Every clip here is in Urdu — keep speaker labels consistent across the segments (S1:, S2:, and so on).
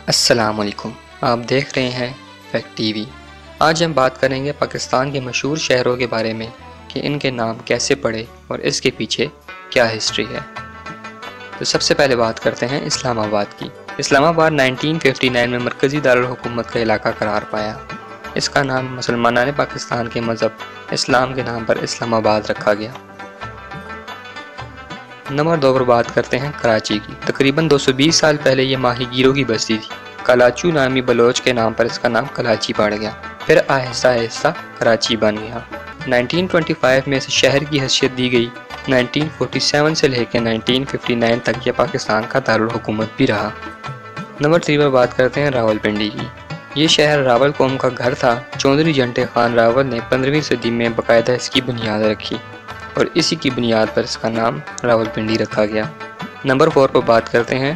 S1: السلام علیکم، آپ دیکھ رہے ہیں فیکٹ ٹی وی۔ آج ہم بات کریں گے پاکستان کے مشہور شہروں کے بارے میں کہ ان کے نام کیسے پڑے اور اس کے پیچھے کیا ہسٹری ہے۔ تو سب سے پہلے بات کرتے ہیں اسلام آباد کی۔ اسلام آباد 1959 میں مرکزی دارالحکومت کا علاقہ قرار پایا۔ اس کا نام مسلمانان پاکستان کے مذہب اسلام کے نام پر اسلام آباد رکھا گیا۔ نمبر 2 پر بات کرتے ہیں کراچی کی۔ تقریباً 220 سال پہلے یہ ماہی گیروں کی بستی تھی۔ کلاچو نامی بلوچ کے نام پر اس کا نام کلاچی پڑ گیا، پھر آہستہ آہستہ کراچی بن گیا۔ 1925 میں اسے شہر کی حیثیت دی گئی۔ 1947 سے لے کے 1959 تک یہ پاکستان کا دارالحکومت بھی رہا۔ نمبر 3 پر بات کرتے ہیں راولپنڈی کی۔ یہ شہر راول قوم کا گھر تھا۔ چودھری جنٹے خان راول نے 15ویں صدی میں باقاعدہ اس کی بنیاد رکھی اور اسی کی بنیاد پر اس کا نام راولپنڈی رکھا گیا۔ نمبر 4 پر بات کرتے ہیں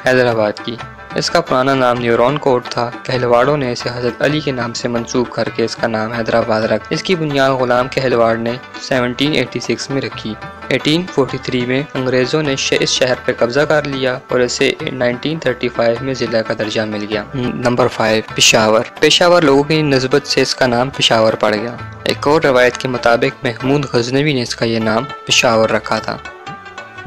S1: حیدرآباد کی۔ اس کا پرانا نام نیورون کوٹ تھا۔ کہلواڑوں نے اسے حضرت علی کے نام سے منسوب کر کے اس کا نام حیدرآباد رکھا۔ اس کی بنیاد غلام کہلواڑ نے 1786 میں رکھی۔ 1843 میں انگریزوں نے اس شہر پر قبضہ کر لیا اور اسے 1935 میں ضلع کا درجہ مل گیا۔ نمبر 5 پشاور۔ پشاور لوگوں کی نسبت سے اس کا نام پشاور پڑ گیا۔ ایک اور روایت کے مطابق محمود غزنوی نے اس کا یہ نام پشاور رکھا تھا۔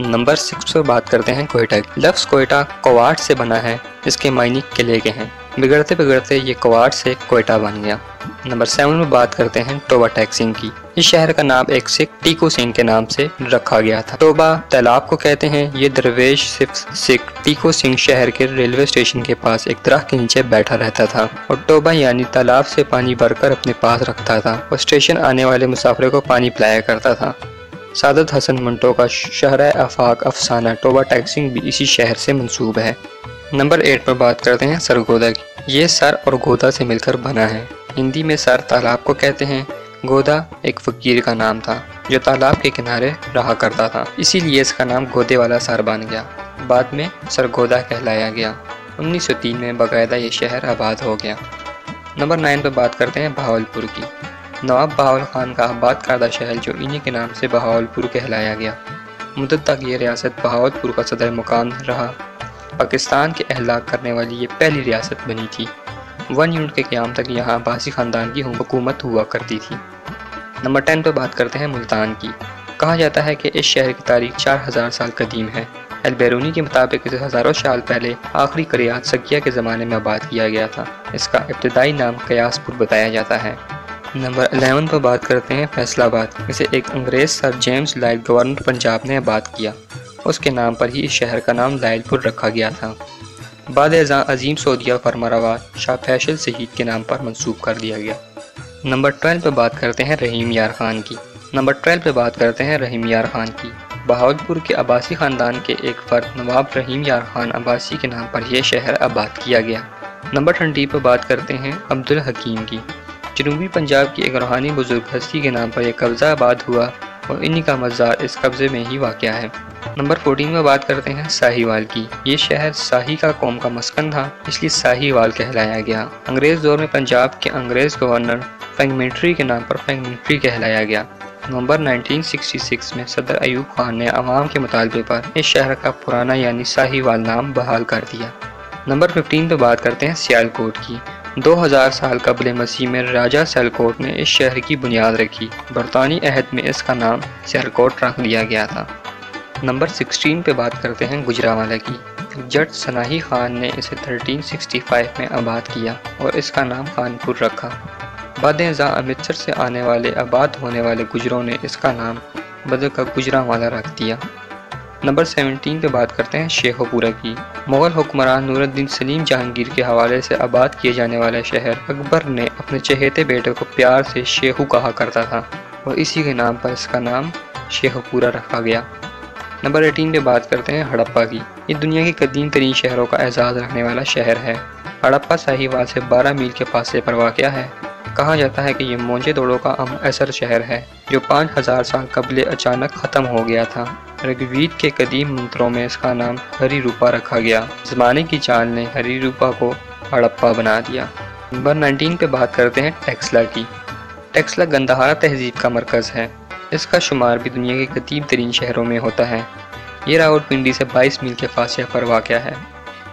S1: نمبر 6 پر بات کرتے ہیں کوئٹہ کی۔ لفظ کوئٹہ کوارٹ سے بنا ہے، اس کے معنی قلعے کے ہیں۔ بگڑتے بگڑتے یہ کوارٹ سے کوئٹہ بن گیا۔ نمبر 7 میں بات کرتے ہیں ٹوبہ ٹیک سنگھ کی۔ اس شہر کا نام ایک سکھ ٹیکو سنگھ کے نام سے رکھا گیا تھا۔ ٹوبہ تالاب کو کہتے ہیں۔ یہ درویش سکھ ٹیکو سنگھ شہر کے ریلوے اسٹیشن کے پاس ایک درخت کے نیچے بیٹھا رہتا تھا اور ٹوبہ یعنی تالاب سے پانی بھر کر اپنے پاس رکھتا تھا اور اسٹیشن آنے والے مسافروں کو پانی پلایا کرتا تھا۔ سعادت حسن منٹو کا شہرہ آفاق افسانہ ٹوبہ ٹیک سنگھ بھی اسی شہر سے منسوب ہے۔ نمبر 8 پر بات کرتے ہیں سرگودا کی۔ یہ سر اور گودا سے مل کر بنا ہے۔ ہندی میں سر تالاب کو کہتے ہیں۔ گودا ایک فقیر کا نام تھا جو تالاب کے کنارے رہا کرتا تھا، اسی لیے اس کا نام گودے والا سر بن گیا، بعد میں سرگودا کہلایا گیا۔ 1903 میں باقاعدہ یہ شہر آباد ہو گیا۔ نمبر 9 پر بات کرتے ہیں بہاولپور کی۔ نواب بہاول خان کا آباد کردہ شہر جو انہی کے نام سے بہاولپور کہلایا گیا۔ مدت تک یہ ریاست بہاولپور کا صدر مقام رہا۔ پاکستان کے احلاق کرنے والی یہ پہلی ریاست بنی تھی۔ 1 یونٹ کے قیام تک یہاں عباسی خاندان کی حکومت ہوا کرتی تھی۔ نمبر 10 پر بات کرتے ہیں ملتان کی۔ کہا جاتا ہے کہ اس شہر کی تاریخ 4000 سال قدیم ہے۔ البیرونی کے مطابق اسے ہزاروں سال پہلے آخری قریات سکیہ کے زمانے میں آباد کیا گیا تھا۔ اس کا ابتدائی نام قیاس پور بتایا جاتا ہے۔ نمبر 11 پر بات کرتے ہیں فیصل آباد۔ اسے ایک انگریز سر جیمز لائٹ گورنر پنجاب نے آباد کیا۔ اس کے نام پر ہی اس شہر کا نام لائٹ پور رکھا گیا تھا۔ بعد ازاں عظیم سعودیہ فرمانروا شاہ فیصل شہید کے نام پر منسوب کر دیا گیا۔ نمبر 12 پر بات کرتے ہیں رحیم یار خان کی۔ نمبر 12 پر بات کرتے ہیں رحیم یار خان کی۔ بہاولپور کے عباسی خاندان کے ایک فرد نواب رحیم یار خان عباسی کے نام پر یہ شہر آباد کیا گیا۔ نمبر 20 پر بات کرتے ہیں عبدالحکیم کی۔ جنوبی پنجاب کی ایک روحانی بزرگ ہستی کے نام پر یہ قبضہ آباد ہوا اور انہی کا مزار اس قبضے میں ہی واقع ہے۔ نمبر 14 میں بات کرتے ہیں ساہیوال کی۔ یہ شہر ساہی کا قوم کا مسکن تھا، اس لیے ساہیوال کہلایا گیا۔ انگریز دور میں پنجاب کے انگریز گورنر فرینک کے نام پر فرینک کہلایا گیا۔ نومبر 1966 میں صدر ایوب خان نے عوام کے مطالبے پر اس شہر کا پرانا یعنی ساہیوال نام بحال کر دیا۔ نمبر 15 پہ بات کرتے ہیں سیالکوٹ کی۔ 2000 سال قبل مسیح میں راجہ سیالکوٹ نے اس شہر کی بنیاد رکھی۔ برطانوی عہد میں اس کا نام سیالکوٹ رکھ دیا گیا تھا۔ نمبر 16 پہ بات کرتے ہیں گجرانوالہ کی۔ جٹ سناہی خان نے اسے 1365 میں آباد کیا اور اس کا نام خانپور رکھا۔ بعد ازاں امرتسر سے آنے والے آباد ہونے والے گجروں نے اس کا نام بدل کر گجرانوالہ رکھ دیا۔ نمبر 17 پہ بات کرتے ہیں شیخو پورہ کی۔ مغل حکمران نور الدین سلیم جہانگیر کے حوالے سے آباد کیے جانے والا شہر اکبر نے اپنے چہیتے بیٹے کو پیار سے شیخو کہا کرتا تھا اور اسی کے نام پر اس کا نام شیخو پورہ رکھا گیا۔ نمبر 18 پہ بات کرتے ہیں ہڑپا کی۔ یہ دنیا کے قدیم ترین شہروں کا اعزاز رکھنے والا شہر ہے۔ ہڑپا ساہیوال سے 12 میل کے فاصلے پر واقع ہے۔ کہا جاتا ہے کہ یہ مونجے دوڑو کا اثر شہر ہے جو 5000 سال قبل اچانک ختم ہو گیا تھا۔ رگوید کے قدیم منتروں میں اس کا نام ہری روپا رکھا گیا۔ زمانے کی چال نے ہری روپا کو ہڑپا بنا دیا۔ نمبر 19 پہ بات کرتے ہیں ٹیکسلا کی۔ ٹیکسلا گندھارا تہذیب کا مرکز ہے۔ اس کا شمار بھی دنیا کے قدیم ترین شہروں میں ہوتا ہے۔ یہ راولپنڈی سے 22 میل کے فاصلے پر واقع ہے۔